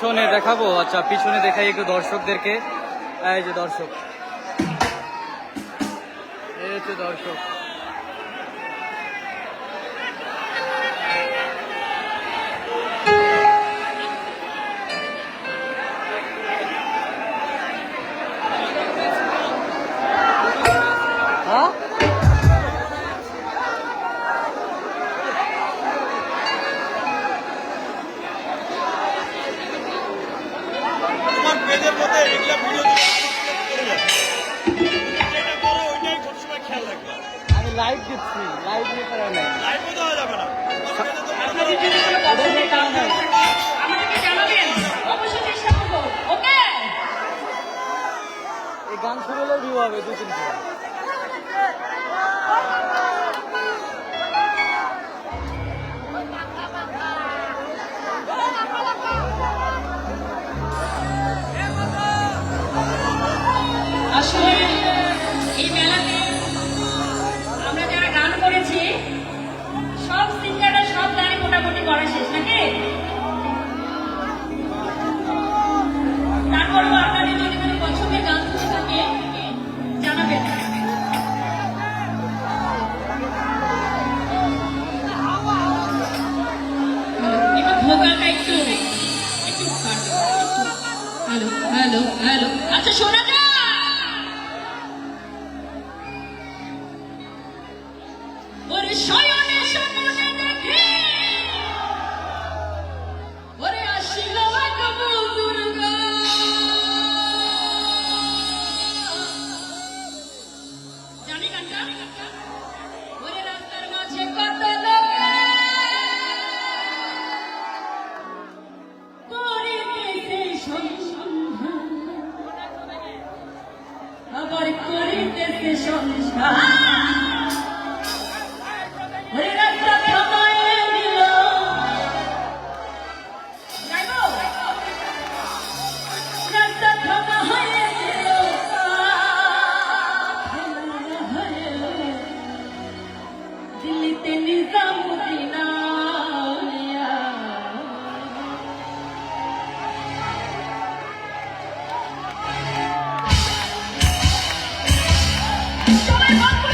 পিছনে দেখাবো? আচ্ছা, পিছনে দেখাই একটু দর্শকদেরকে। এই যে দর্শক, এই হচ্ছে দর্শক। হ্যাঁ, তোমার পেজের মধ্যে এগুলা ভিডিও যেটা করো ওইটাই সবসময় খেয়াল রাখবে। আমি লাইভ দিচ্ছি, লাইভ নিয়ে করা নাই। লাইভও দেওয়া যাবে না। আমাদেরকে জানাবেন, অবশ্যই চেষ্টা করবো। ওকে, এই গান শুরু হলে ভিউ হবে 2-300। আসলে এই মেলাতে আমরা যারা গান করেছি সব সিঙ্গাররা সব গানে মোটামুটি করা শেষ নাকি? তারপরেও আপনাদের যদি কোনো পছন্দের গান থেকে থাকে জানাবেন। এবার ভোকালটা একটু একটু হ্যালো হ্যালো হ্যালো, আচ্ছা শোনা যায়? ওরে শয়নে স্বপ্নে দেখি, ওরে আসিল কবুল দুর্গা, জানি গানটা? ওরে রাস্তার মাঝে কত লোকে করিতেছে সন্ধান, আবার করিতেছে সংসার। ওরে রাস্তা থামায়ে দিল, যাইবো? রাস্তা থামা হয়ে দিল, দিল্লিতে নিজামুদ্দিন আউলিয়া। সবাই বন্ধ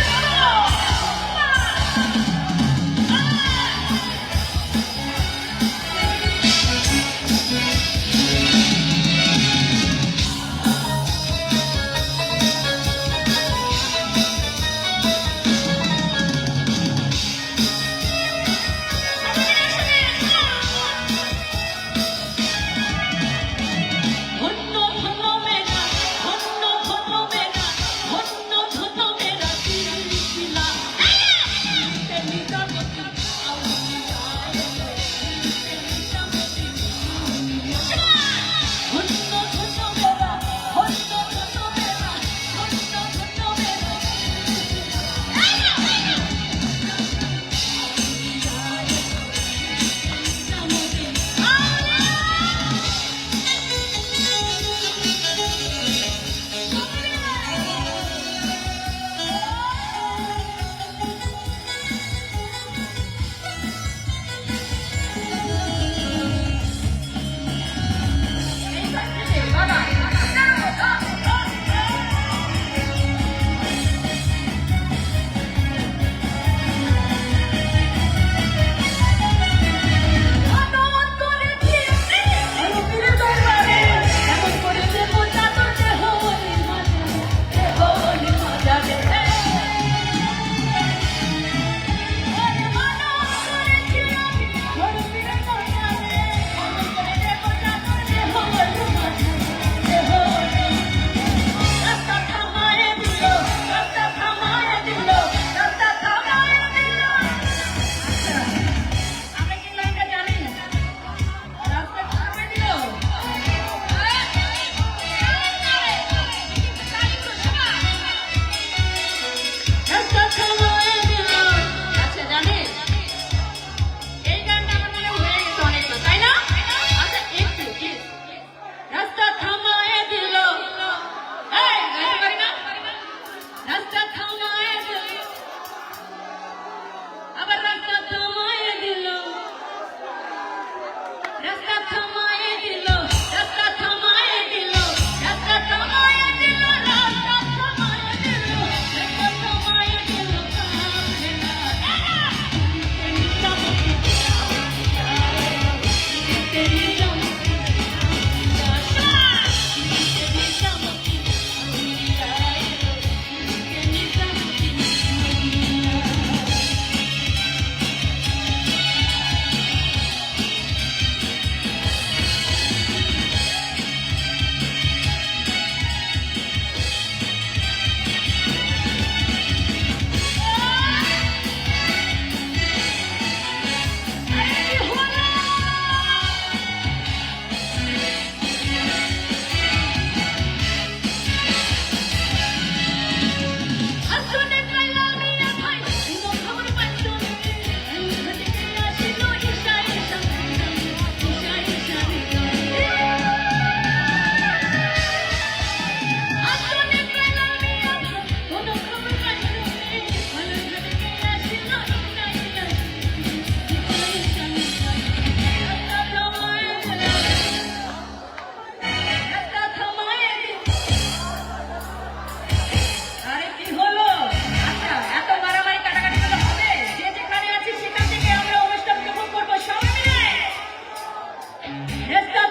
Let's go!